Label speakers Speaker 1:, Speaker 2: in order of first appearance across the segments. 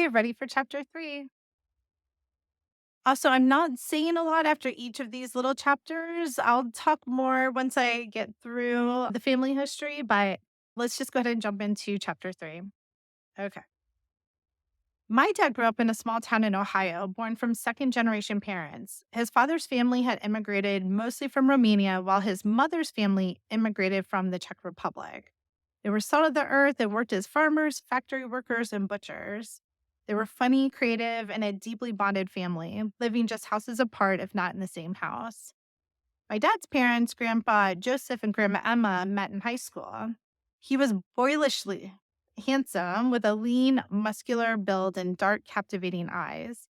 Speaker 1: Okay, ready for chapter 3. Also, I'm not saying a lot after each of these little chapters. I'll talk more once I get through the family history, but let's just go ahead and jump into chapter 3. Okay. My dad grew up in a small town in Ohio, born from second generation parents. His father's family had immigrated mostly from Romania, while his mother's family immigrated from the Czech Republic. They were salt of the earth and worked as farmers, factory workers, and butchers. They were funny, creative, and a deeply bonded family, living just houses apart, if not in the same house. My dad's parents, Grandpa Joseph and Grandma Emma, met in high school. He was boyishly handsome with a lean, muscular build and dark, captivating eyes.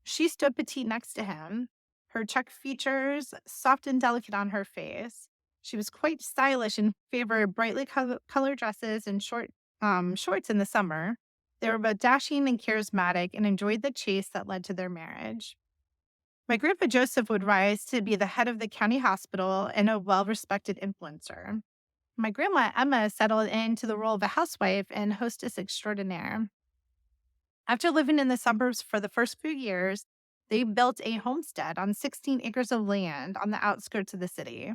Speaker 1: She stood petite next to him, her Czech features soft and delicate on her face. She was quite stylish and favored brightly colored dresses and shorts in the summer. They were both dashing and charismatic and enjoyed the chase that led to their marriage. My grandpa Joseph would rise to be the head of the county hospital and a well respected influencer. My grandma Emma settled into the role of a housewife and hostess extraordinaire. After living in the suburbs for the first few years, they built a homestead on 16 acres of land on the outskirts of the city.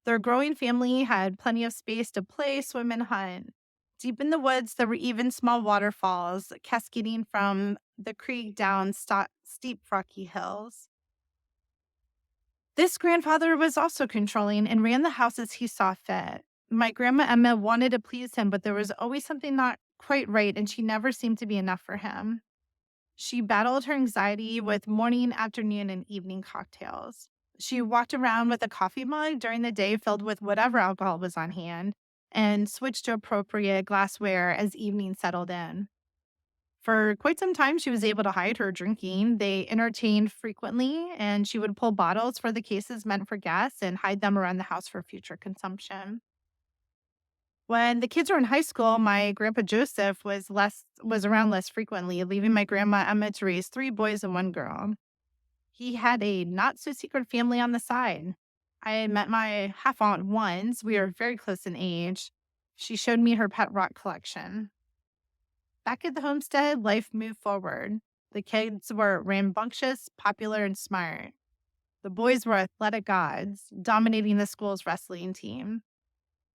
Speaker 1: Their growing family had plenty of space to play, swim, and hunt. Deep in the woods, there were even small waterfalls cascading from the creek down steep, rocky hills. This grandfather was also controlling and ran the house as he saw fit. My grandma Emma wanted to please him, but there was always something not quite right, and she never seemed to be enough for him. She battled her anxiety with morning, afternoon, and evening cocktails. She walked around with a coffee mug during the day filled with whatever alcohol was on hand and switched to appropriate glassware as evening settled in. For quite some time, she was able to hide her drinking. They entertained frequently, and she would pull bottles for the cases meant for guests and hide them around the house for future consumption. When the kids were in high school, my grandpa Joseph was around less frequently, leaving my grandma Emma to raise three boys and one girl. He had a not so secret family on the side. I had met my half aunt once. We were very close in age. She showed me her pet rock collection. Back at the homestead, life moved forward. The kids were rambunctious, popular, and smart. The boys were athletic gods, dominating the school's wrestling team.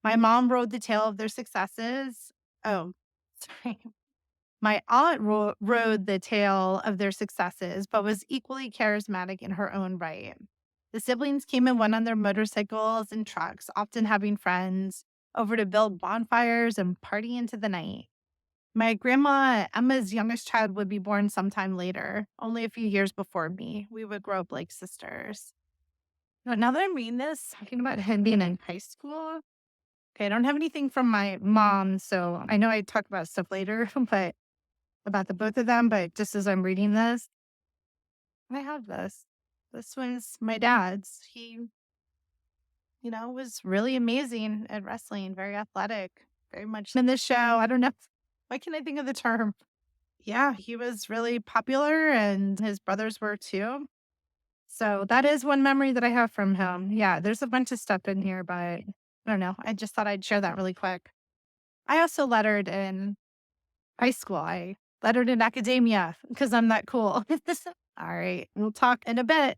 Speaker 1: My mom rode the tale of their successes. Oh, sorry. My aunt rode the tale of their successes, but was equally charismatic in her own right. The siblings came and went on their motorcycles and trucks, often having friends over to build bonfires and party into the night. My grandma Emma's youngest child would be born sometime later, only a few years before me. We would grow up like sisters. Now that I'm reading this, talking about him being in high school, okay, I don't have anything from my mom, so I know I talk about stuff later, but about the both of them. But just as I'm reading this, I have this. This was my dad's. He was really amazing at wrestling, very athletic, very much in this show. I don't know. Why can't I think of the term? Yeah, he was really popular and his brothers were too. So that is one memory that I have from him. Yeah, there's a bunch of stuff in here, but I don't know. I just thought I'd share that really quick. I also lettered in high school. I lettered in academia because I'm that cool. All right, we'll talk in a bit.